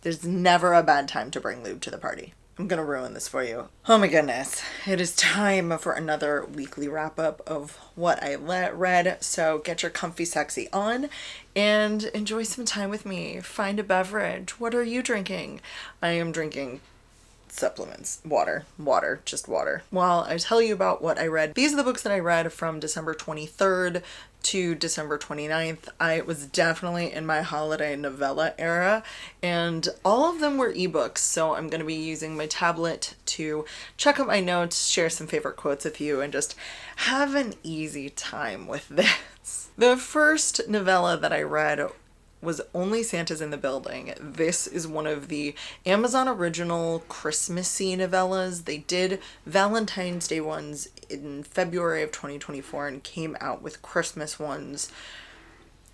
There's never a bad time to bring lube to the party. I'm gonna ruin this for you. Oh my goodness. It is time for another weekly wrap up of what I read. So get your comfy sexy on and enjoy some time with me. Find a beverage. What are you drinking? I am drinking supplements. Water, just water. While I tell you about what I read, these are the books that I read from December 23rd to December 29th. I was definitely in my holiday novella era, and all of them were ebooks, so I'm going to be using my tablet to check out my notes, share some favorite quotes with you, and just have an easy time with this. The first novella that I read was Only Santa's in the Building. This is one of the Amazon original Christmassy novellas. They did Valentine's Day ones in February of 2024 and came out with Christmas ones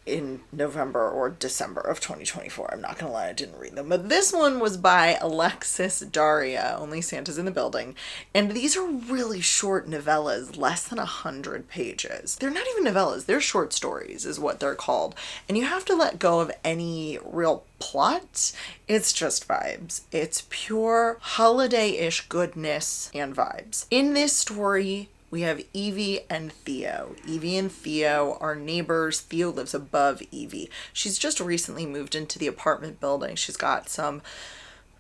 in November or December of 2024. I'm not gonna lie, I didn't read them. But this one was by Alexis, Daria, Only Santa's in the Building. And these are really short novellas, less than 100 pages. They're not even novellas, they're short stories is what they're called. And you have to let go of any real plot. It's just vibes. It's pure holiday-ish goodness and vibes. In this story, we have Evie and Theo. Evie and Theo are neighbors. Theo lives above Evie. She's just recently moved into the apartment building. She's got some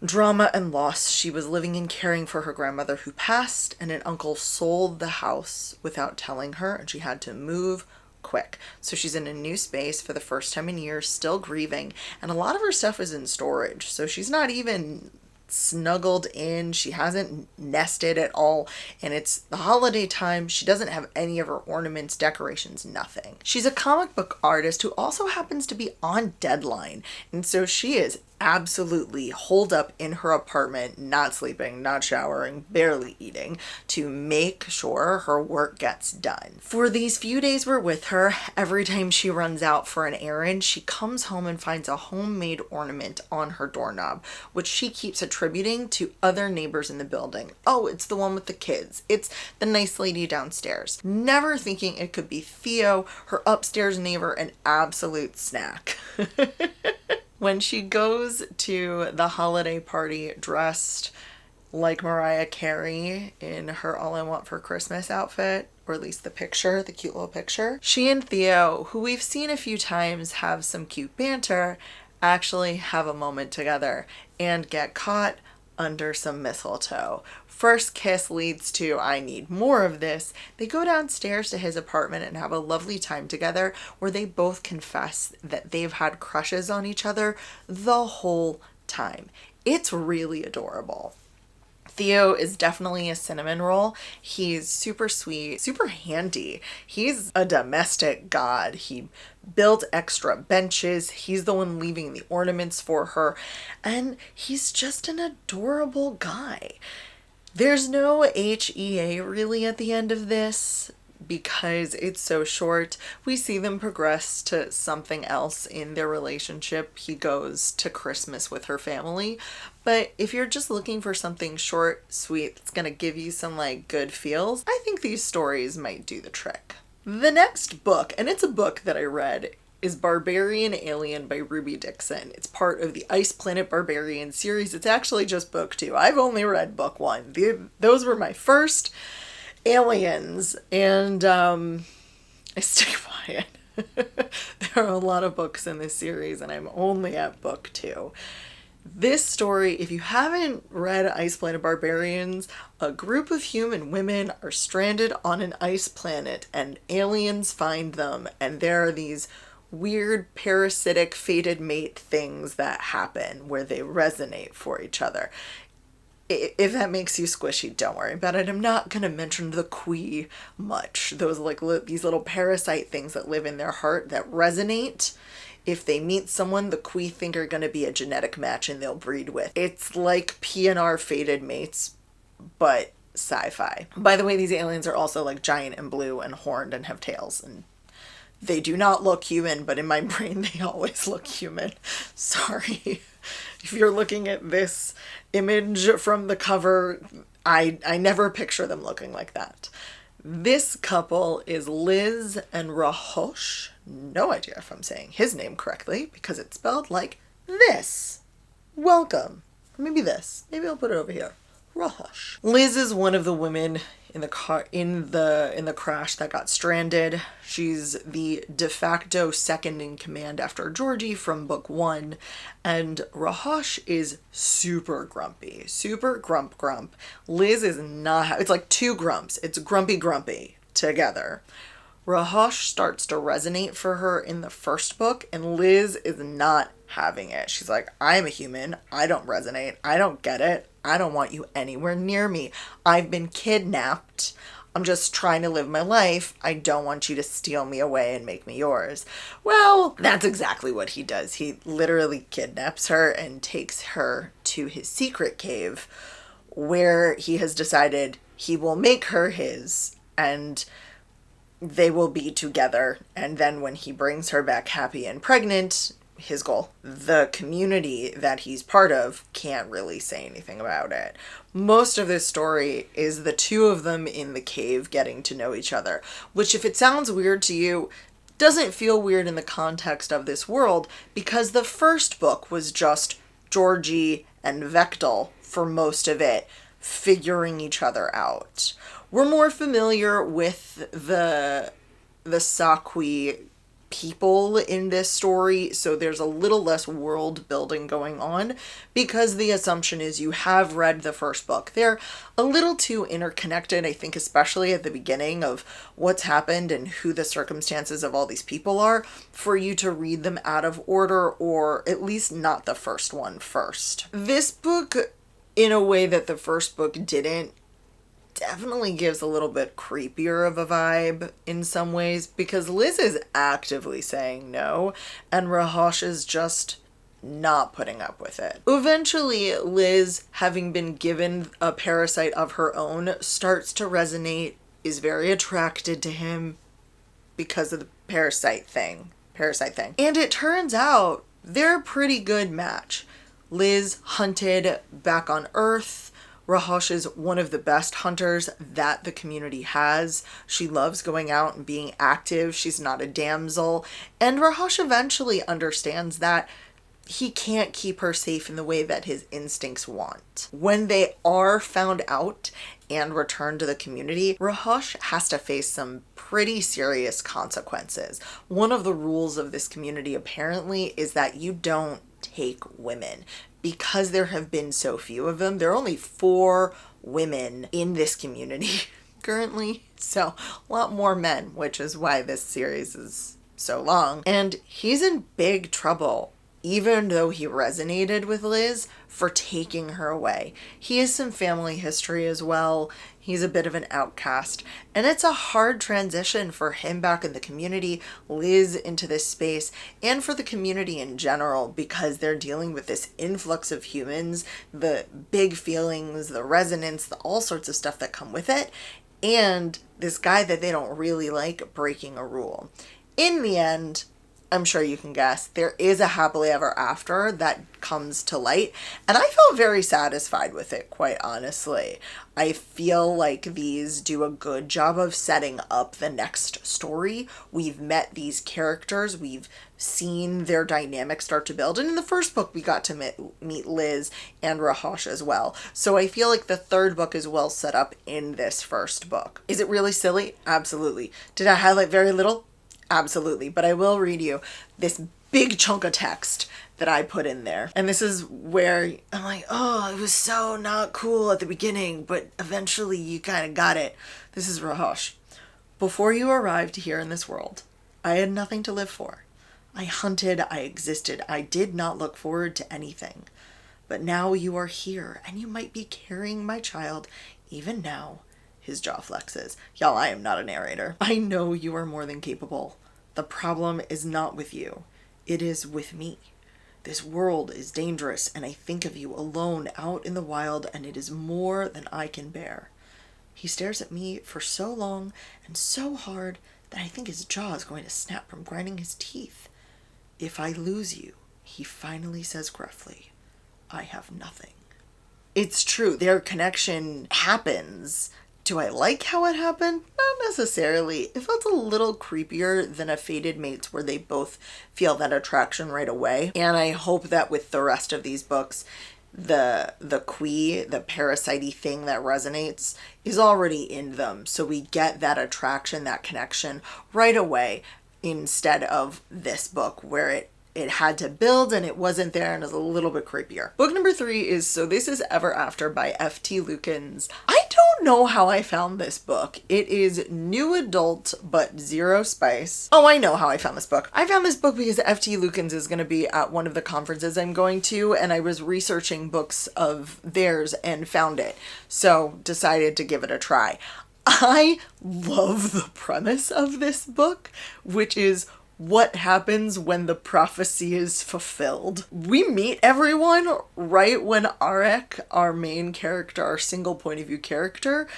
drama and loss. She was living and caring for her grandmother who passed, and an uncle sold the house without telling her, and she had to move quick. So she's in a new space for the first time in years, still grieving, and a lot of her stuff is in storage. So she's not even snuggled in. She hasn't nested at all, and it's the holiday time. She doesn't have any of her ornaments, decorations, nothing. She's a comic book artist who also happens to be on deadline, and so she is absolutely holed up in her apartment, not sleeping, not showering, barely eating, to make sure her work gets done. For these few days we're with her, every time she runs out for an errand, she comes home and finds a homemade ornament on her doorknob, which she keeps attributing to other neighbors in the building. Oh, it's the one with the kids. It's the nice lady downstairs. Never thinking it could be Theo, her upstairs neighbor, an absolute snack. When she goes to the holiday party dressed like Mariah Carey in her All I Want for Christmas outfit, or at least the picture, the cute little picture, she and Theo, who we've seen a few times have some cute banter, actually have a moment together and get caught under some mistletoe. First kiss leads to I need more of this. They go downstairs to his apartment and have a lovely time together where they both confess that they've had crushes on each other the whole time. It's really adorable. Theo is definitely a cinnamon roll. He's super sweet, super handy. He's a domestic god. He built extra benches. He's the one leaving the ornaments for her. And he's just an adorable guy. There's no HEA really at the end of this because it's so short. We see them progress to something else in their relationship. He goes to Christmas with her family. But if you're just looking for something short, sweet, that's gonna give you some like good feels, I think these stories might do the trick. The next book, and it's a book that I read, is Barbarian Alien by Ruby Dixon. It's part of the Ice Planet Barbarian series. It's actually just book 2. I've only read book 1. Those were my first aliens, and I stick by it. There are a lot of books in this series, and I'm only at book 2. This story, if you haven't read Ice Planet Barbarians, a group of human women are stranded on an ice planet, and aliens find them, and there are these weird parasitic fated mate things that happen where they resonate for each other. If that makes you squishy, don't worry about it. I'm not gonna mention the Quee much. Those like these little parasite things that live in their heart that resonate. If they meet someone the Quee think are gonna be a genetic match and they'll breed with. It's like PNR fated mates, but sci-fi. By the way, these aliens are also like giant and blue and horned and have tails, and they do not look human, but in my brain they always look human. Sorry. If you're looking at this image from the cover, I never picture them looking like that. This couple is Liz and Rahosh. No idea if I'm saying his name correctly because it's spelled like this. Welcome. Maybe this. Maybe I'll put it over here. Rush. Liz is one of the women in the car in the crash that got stranded. She's the de facto second in command after Georgie from book 1, and Rahosh is super grumpy. Super grump. Liz is not, it's like two grumps. It's grumpy together. Rahosh starts to resonate for her in the first book, and Liz is not having it. She's like, I'm a human. I don't resonate. I don't get it. I don't want you anywhere near me. I've been kidnapped. I'm just trying to live my life. I don't want you to steal me away and make me yours. Well, that's exactly what he does. He literally kidnaps her and takes her to his secret cave where he has decided he will make her his, and they will be together. And then when he brings her back happy and pregnant, his goal, the community that he's part of can't really say anything about it. Most of this story is the two of them in the cave getting to know each other, which, if it sounds weird to you, doesn't feel weird in the context of this world, because the first book was just Georgie and Vectel for most of it, figuring each other out. We're more familiar with the Saqui people in this story, so there's a little less world building going on, because the assumption is you have read the first book. They're a little too interconnected, I think, especially at the beginning of what's happened and who the circumstances of all these people are, for you to read them out of order, or at least not the first one first. This book, in a way that the first book didn't, definitely gives a little bit creepier of a vibe in some ways, because Liz is actively saying no and Rahosh is just not putting up with it. Eventually, Liz, having been given a parasite of her own, starts to resonate, is very attracted to him because of the parasite thing. And it turns out they're a pretty good match. Liz hunted back on Earth. Rahosh is one of the best hunters that the community has. She loves going out and being active. She's not a damsel. And Rahosh eventually understands that he can't keep her safe in the way that his instincts want. When they are found out and returned to the community, Rahosh has to face some pretty serious consequences. One of the rules of this community, apparently, is that you don't take women. Because there have been so few of them, there are only 4 women in this community currently. So a lot more men, which is why this series is so long. And he's in big trouble, even though he resonated with Liz, for taking her away. He has some family history as well. He's a bit of an outcast. And it's a hard transition for him back in the community, Liz into this space, and for the community in general, because they're dealing with this influx of humans, the big feelings, the resonance, the all sorts of stuff that come with it, and this guy that they don't really like breaking a rule. In the end, I'm sure you can guess, there is a happily ever after that comes to light, and I felt very satisfied with it, quite honestly. I feel like these do a good job of setting up the next story. We've met these characters, we've seen their dynamic start to build, and in the first book we got to meet Liz and Rahosh as well. So I feel like the third book is well set up in this first book. Is it really silly? Absolutely. Did I highlight very little? Absolutely. But I will read you this big chunk of text that I put in there. And this is where I'm like, oh, it was so not cool at the beginning, but eventually you kind of got it. This is Rahosh. Before you arrived here in this world, I had nothing to live for. I hunted, I existed, I did not look forward to anything. But now you are here, and you might be carrying my child even now. His jaw flexes. Y'all, I am not a narrator. I know you are more than capable. The problem is not with you. It is with me. This world is dangerous, and I think of you alone out in the wild, and it is more than I can bear. He stares at me for so long and so hard that I think his jaw is going to snap from grinding his teeth. If I lose you, he finally says gruffly, I have nothing. It's true. Their connection happens Do I like how it happened? Not necessarily. It felt a little creepier than a Fated Mates where they both feel that attraction right away. And I hope that with the rest of these books, the qui, the parasite-y thing that resonates, is already in them. So we get that attraction, that connection right away, instead of this book where it had to build and it wasn't there and is a little bit creepier. Book number 3 is So This Is Ever After by F.T. Lukens. I don't know how I found this book. It is new adult, but zero spice. Oh, I know how I found this book. I found this book because F.T. Lukens is going to be at one of the conferences I'm going to, and I was researching books of theirs and found it. So decided to give it a try. I love the premise of this book, which is what happens when the prophecy is fulfilled. We meet everyone right when Arek, our main character, our single point of view character,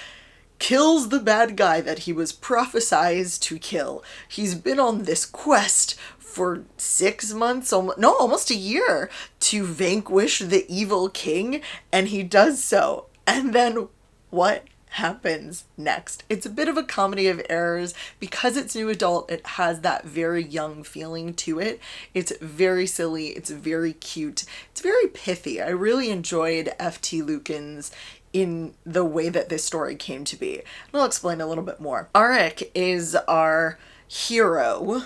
kills the bad guy that he was prophesized to kill. He's been on this quest for 6 months, almost a year, to vanquish the evil king, and he does so. And then what happens next? It's a bit of a comedy of errors. Because it's new adult, it has that very young feeling to it. It's very silly, it's very cute, it's very pithy. I really enjoyed F.T. Lukens in the way that this story came to be. And I'll explain a little bit more. Arek is our hero,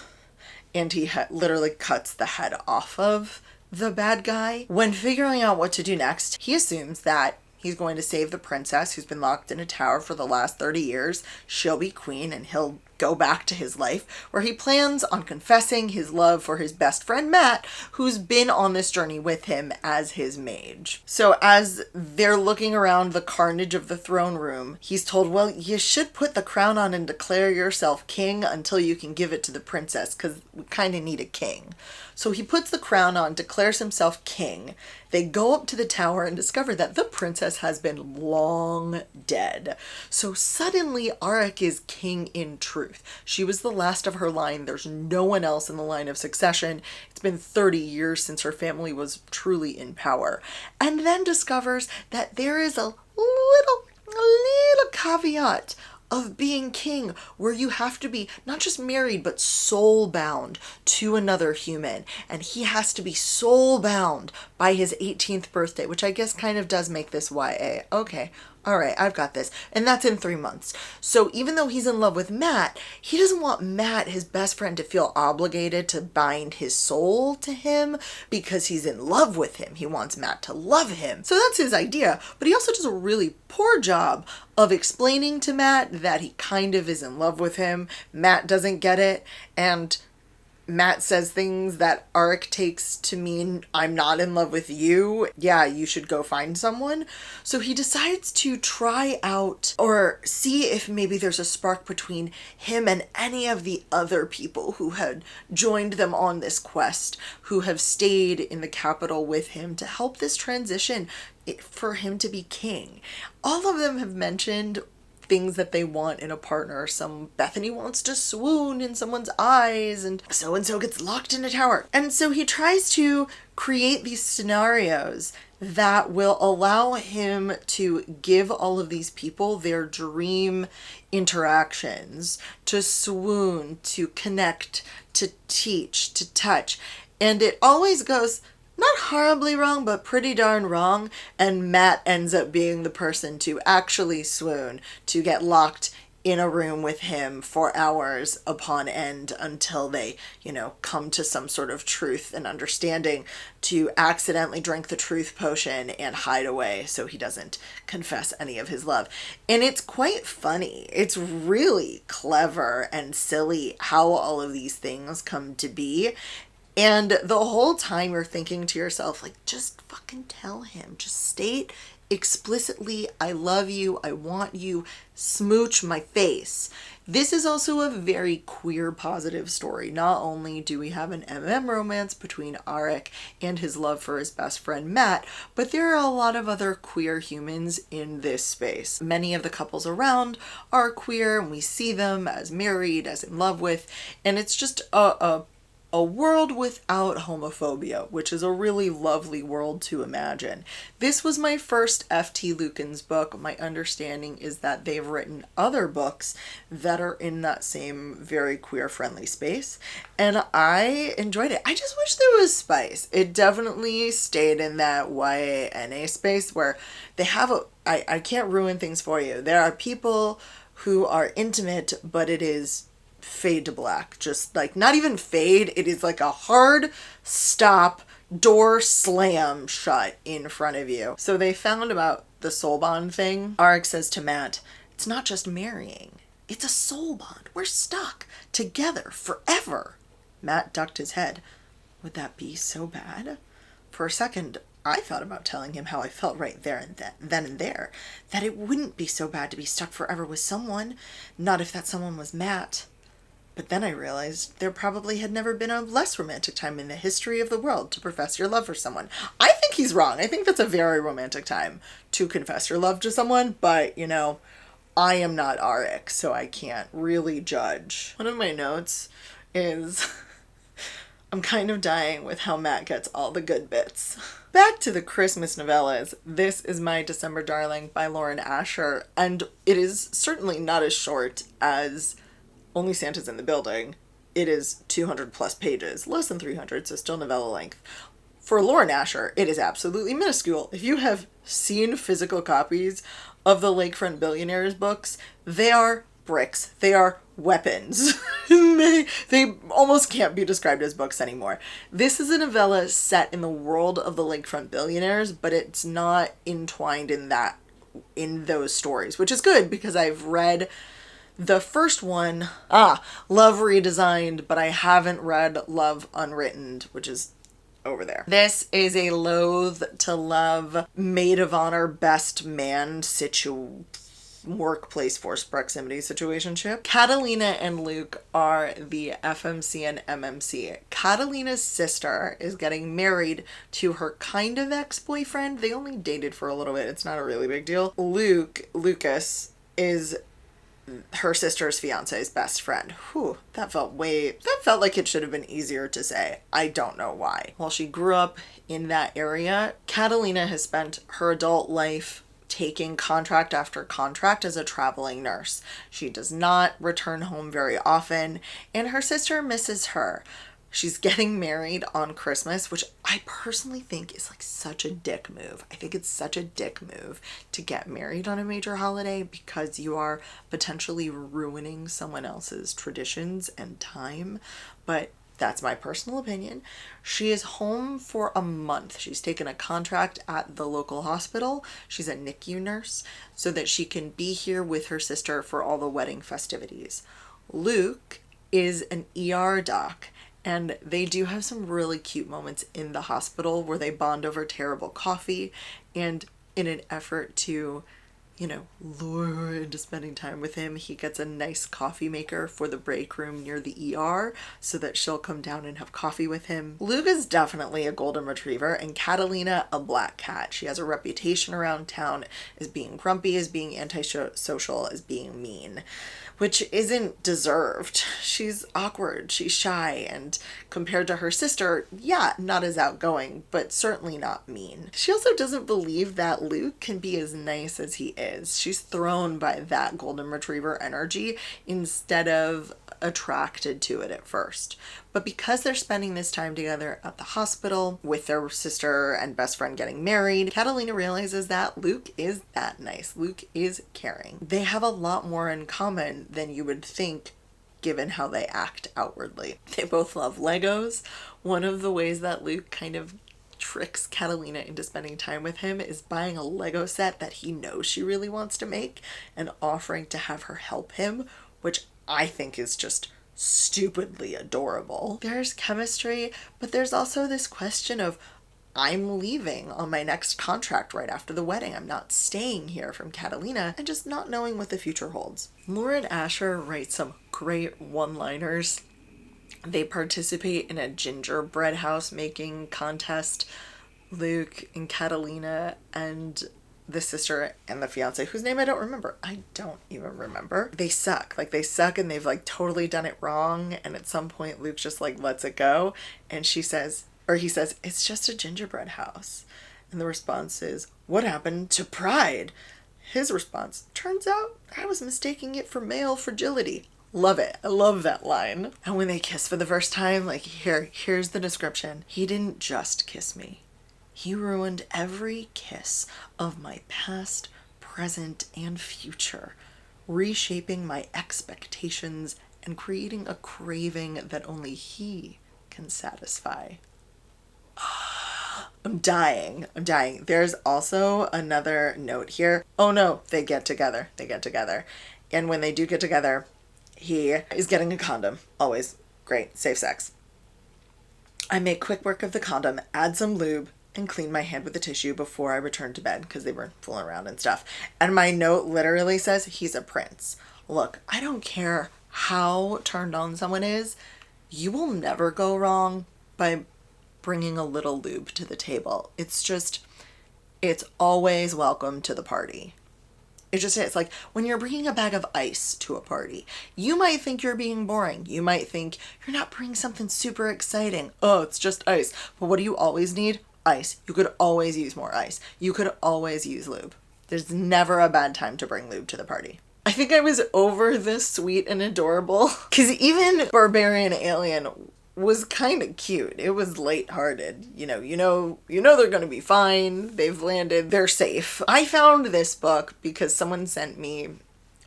and he literally cuts the head off of the bad guy. When figuring out what to do next, he assumes that he's going to save the princess who's been locked in a tower for the last 30 years. She'll be queen and he'll go back to his life, where he plans on confessing his love for his best friend Matt, who's been on this journey with him as his mage. So as they're looking around the carnage of the throne room, he's told, well, you should put the crown on and declare yourself king until you can give it to the princess, because we kind of need a king. So he puts the crown on, declares himself king. They go up to the tower and discover that the princess has been long dead. So suddenly Arek is king in truth. She was the last of her line. There's no one else in the line of succession. It's been 30 years since her family was truly in power. And then discovers that there is a little caveat of being king, where you have to be not just married, but soul bound to another human. And he has to be soul bound by his 18th birthday, which I guess kind of does make this YA. Okay. All right, I've got this. And that's in 3 months. So even though he's in love with Matt, he doesn't want Matt, his best friend, to feel obligated to bind his soul to him because he's in love with him. He wants Matt to love him. So that's his idea. But he also does a really poor job of explaining to Matt that he kind of is in love with him. Matt doesn't get it. And Matt says things that Arek takes to mean, I'm not in love with you. Yeah, you should go find someone. So he decides to try out or see if maybe there's a spark between him and any of the other people who had joined them on this quest, who have stayed in the capital with him to help this transition for him to be king. All of them have mentioned things that they want in a partner. Bethany wants to swoon in someone's eyes, and so gets locked in a tower. And so he tries to create these scenarios that will allow him to give all of these people their dream interactions, to swoon, to connect, to teach, to touch. And it always goes not horribly wrong, but pretty darn wrong. And Matt ends up being the person to actually swoon, to get locked in a room with him for hours upon end until they, come to some sort of truth and understanding, to accidentally drink the truth potion and hide away so he doesn't confess any of his love. And it's quite funny. It's really clever and silly how all of these things come to be. And the whole time you're thinking to yourself, just fucking tell him. Just state explicitly, I love you, I want you, smooch my face. This is also a very queer positive story. Not only do we have an romance between Arek and his love for his best friend Matt, but there are a lot of other queer humans in this space. Many of the couples around are queer, and we see them as married, as in love with, and it's just a a world without homophobia, which is a really lovely world to imagine. This was my first F.T. Lukens book. My understanding is that they've written other books that are in that same very queer-friendly space, and I enjoyed it. I just wish there was spice. It definitely stayed in that YA space where they have I can't ruin things for you. There are people who are intimate, but it is fade to black. Just like, not even fade, it is like a hard stop, door slam shut in front of you. So they found about the soul bond thing. Arek says to Matt, it's not just marrying, it's a soul bond. We're stuck together forever. Matt ducked his head. Would that be so bad? For a second, I thought about telling him how I felt right there and then and there, that it wouldn't be so bad to be stuck forever with someone, not if that someone was Matt. But then I realized there probably had never been a less romantic time in the history of the world to profess your love for someone. I think he's wrong. I think that's a very romantic time to confess your love to someone, but, you know, I am not Arek, so I can't really judge. One of my notes is I'm kind of dying with how Matt gets all the good bits. Back to the Christmas novellas. This is My December Darling by Lauren Asher, and it is certainly not as short as Only Santa's in the Building. It is 200 plus pages, less than 300, so still novella length. For Lauren Asher, it is absolutely minuscule. If you have seen physical copies of the Lakefront Billionaires books, they are bricks. They are weapons. they almost can't be described as books anymore. This is a novella set in the world of the Lakefront Billionaires, but it's not entwined in those stories, which is good because I've read the first one, Love Redesigned, but I haven't read Love Unwritten, which is over there. This is a loathe to love, maid of honor, best man workplace force proximity situationship. Catalina and Luke are the FMC and MMC. Catalina's sister is getting married to her kind of ex-boyfriend. They only dated for a little bit. It's not a really big deal. Lucas is her sister's fiance's best friend. Whew, that felt like it should have been easier to say. I don't know why. While she grew up in that area, Catalina has spent her adult life taking contract after contract as a traveling nurse. She does not return home very often, and her sister misses her. She's getting married on Christmas, which I personally think is like such a dick move. I think it's such a dick move to get married on a major holiday because you are potentially ruining someone else's traditions and time. But that's my personal opinion. She is home for a month. She's taken a contract at the local hospital. She's a NICU nurse so that she can be here with her sister for all the wedding festivities. Luke is an ER doc, and they do have some really cute moments in the hospital where they bond over terrible coffee, and in an effort to, lure her into spending time with him, he gets a nice coffee maker for the break room near the ER so that she'll come down and have coffee with him. Luke is definitely a golden retriever, and Catalina a black cat. She has a reputation around town as being grumpy, as being antisocial, as being mean, which isn't deserved. She's awkward, she's shy, and compared to her sister, not as outgoing, but certainly not mean. She also doesn't believe that Luke can be as nice as he is. She's thrown by that golden retriever energy instead of attracted to it at first. But because they're spending this time together at the hospital with their sister and best friend getting married, Catalina realizes that Luke is that nice. Luke is caring. They have a lot more in common than you would think given how they act outwardly. They both love Legos. One of the ways that Luke kind of tricks Catalina into spending time with him is buying a Lego set that he knows she really wants to make and offering to have her help him, which I think is just stupidly adorable. There's chemistry, but there's also this question of, I'm leaving on my next contract right after the wedding. I'm not staying here, from Catalina, and just not knowing what the future holds. Lauren Asher writes some great one-liners. They participate in a gingerbread house making contest. Luke and Catalina and the sister and the fiance, whose name I don't remember. I don't even remember. They suck. Like, they suck and they've like totally done it wrong. And at some point, Luke just like lets it go. And she says, or he says, it's just a gingerbread house. And the response is, what happened to pride? His response, turns out I was mistaking it for male fragility. Love it. I love that line. And when they kiss for the first time, like, here's the description. He didn't just kiss me. He ruined every kiss of my past, present, and future, reshaping my expectations and creating a craving that only he can satisfy. I'm dying. There's also another note here. Oh no, they get together. And when they do get together, he is getting a condom. Always great, safe sex. I make quick work of the condom, add some lube, and clean my hand with a tissue before I return to bed because they were fooling around and stuff. And my note literally says, he's a prince. Look, I don't care how turned on someone is. You will never go wrong by bringing a little lube to the table. It's always welcome to the party. It's like when you're bringing a bag of ice to a party, you might think you're being boring. You might think you're not bringing something super exciting. Oh, it's just ice. But what do you always need? Ice. You could always use more ice. You could always use lube. There's never a bad time to bring lube to the party. I think I was over this sweet and adorable because even Barbarian Alien was kind of cute. It was lighthearted. You know they're going to be fine. They've landed. They're safe. I found this book because someone sent me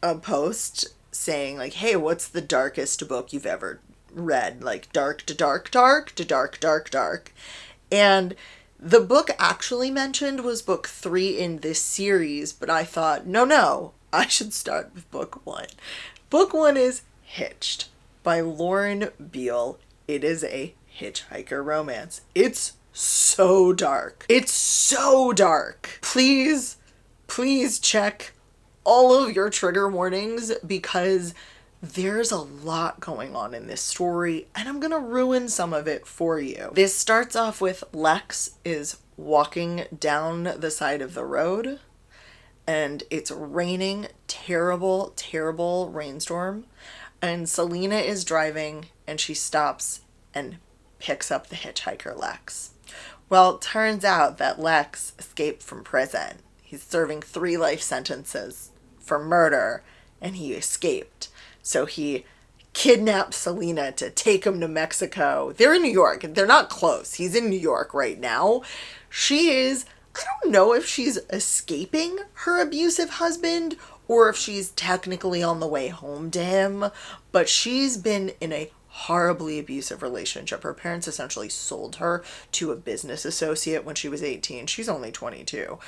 a post saying like, hey, what's the darkest book you've ever read? Like dark to dark, dark to dark, dark, dark. And the book actually mentioned was book 3 in this series, but I thought, no, I should start with book 1. Book 1 is Hitched by Lauren Beale. It is a hitchhiker romance. It's so dark. Please check all of your trigger warnings because there's a lot going on in this story and I'm gonna ruin some of it for you. This starts off with Lex is walking down the side of the road and it's raining, terrible rainstorm. And Selena is driving and she stops and picks up the hitchhiker Lex. Well, it turns out that Lex escaped from prison. He's serving 3 life sentences for murder and he escaped. So he kidnapped Selena to take him to Mexico. They're in New York. They're not close. He's in New York right now. I don't know if she's escaping her abusive husband or if she's technically on the way home to him, but she's been in a horribly abusive relationship. Her parents essentially sold her to a business associate when she was 18. She's only 22.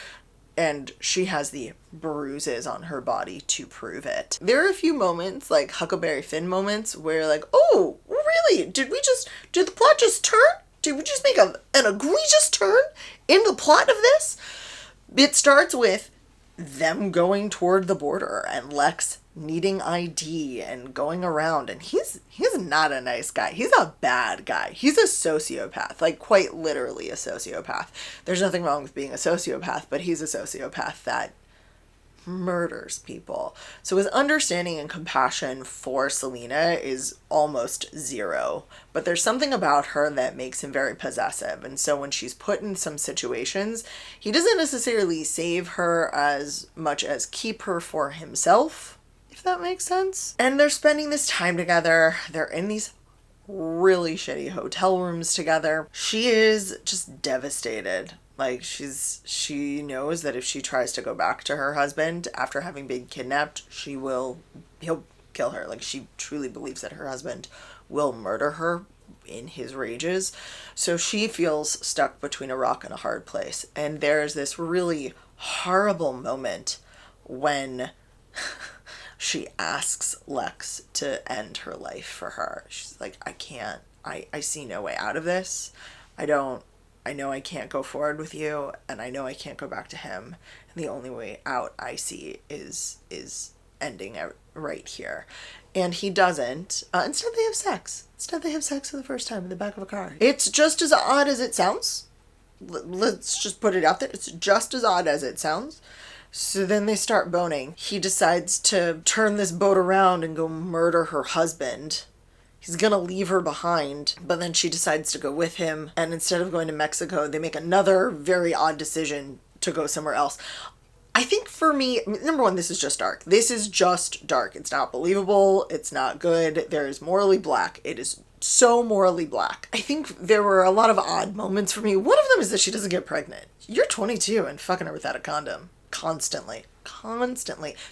And she has the bruises on her body to prove it. There are a few moments, like Huckleberry Finn moments, where like, oh, really? Did the plot just turn? Did we just make an egregious turn in the plot of this? It starts with them going toward the border and Lex needing ID and going around, and he's not a nice guy. He's a bad guy. He's a sociopath, like quite literally a sociopath. There's nothing wrong with being a sociopath, but he's a sociopath that murders people. So his understanding and compassion for Selena is almost zero, but there's something about her that makes him very possessive. And so when she's put in some situations, he doesn't necessarily save her as much as keep her for himself, if that makes sense. And they're spending this time together. They're in these really shitty hotel rooms together. She is just devastated. Like, she knows that if she tries to go back to her husband after having been kidnapped, he'll kill her. Like, she truly believes that her husband will murder her in his rages. So she feels stuck between a rock and a hard place. And there's this really horrible moment when she asks Lex to end her life for her. She's like, I can't. I see no way out of this. I know I can't go forward with you, and I know I can't go back to him. And the only way out I see is ending it right here. And he doesn't. Instead, they have sex. For the first time in the back of a car. It's just as odd as it sounds. Let's just put it out there. It's just as odd as it sounds. So then they start boning. He decides to turn this boat around and go murder her husband. He's gonna leave her behind, but then she decides to go with him. And instead of going to Mexico, they make another very odd decision to go somewhere else. I think for me, number one, this is just dark. This is just dark. It's not believable. It's not good. There is morally black. It is so morally black. I think there were a lot of odd moments for me. One of them is that she doesn't get pregnant. You're 22 and fucking her without a condom. Constantly.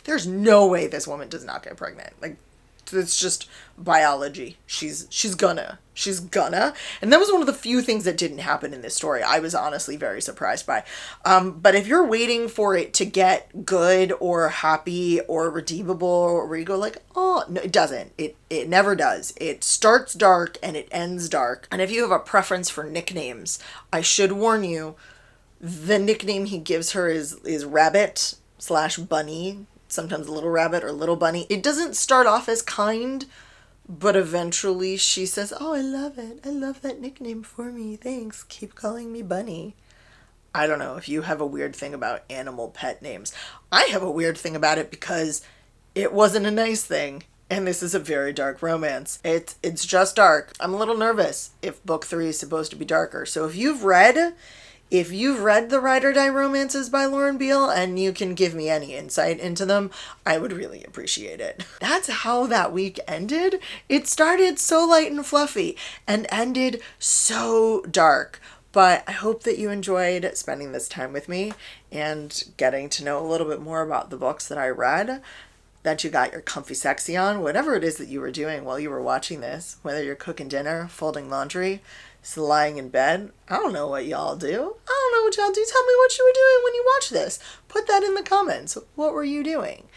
There's no way this woman does not get pregnant. Like, it's just biology. She's gonna. And that was one of the few things that didn't happen in this story. I was honestly very surprised by. But if you're waiting for it to get good or happy or redeemable, where you go like, oh, no, it doesn't. It never does. It starts dark and it ends dark. And if you have a preference for nicknames, I should warn you, the nickname he gives her is Rabbit / Bunny, sometimes Little Rabbit or Little Bunny. It doesn't start off as kind, but eventually she says, oh, I love it. I love that nickname for me. Thanks. Keep calling me Bunny. I don't know if you have a weird thing about animal pet names. I have a weird thing about it because it wasn't a nice thing. And this is a very dark romance. It's just dark. I'm a little nervous if book 3 is supposed to be darker. So if you've read the Ride or Die romances by Lauren Beale and you can give me any insight into them, I would really appreciate it. That's how that week ended. It started so light and fluffy and ended so dark. But I hope that you enjoyed spending this time with me and getting to know a little bit more about the books that I read, that you got your comfy sexy on, whatever it is that you were doing while you were watching this, whether you're cooking dinner, folding laundry, just lying in bed. I don't know what y'all do. Tell me what you were doing when you watched this. Put that in the comments. What were you doing?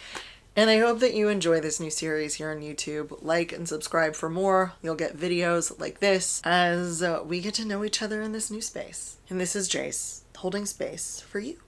And I hope that you enjoy this new series here on YouTube. Like and subscribe for more. You'll get videos like this as we get to know each other in this new space. And this is Jace, holding space for you.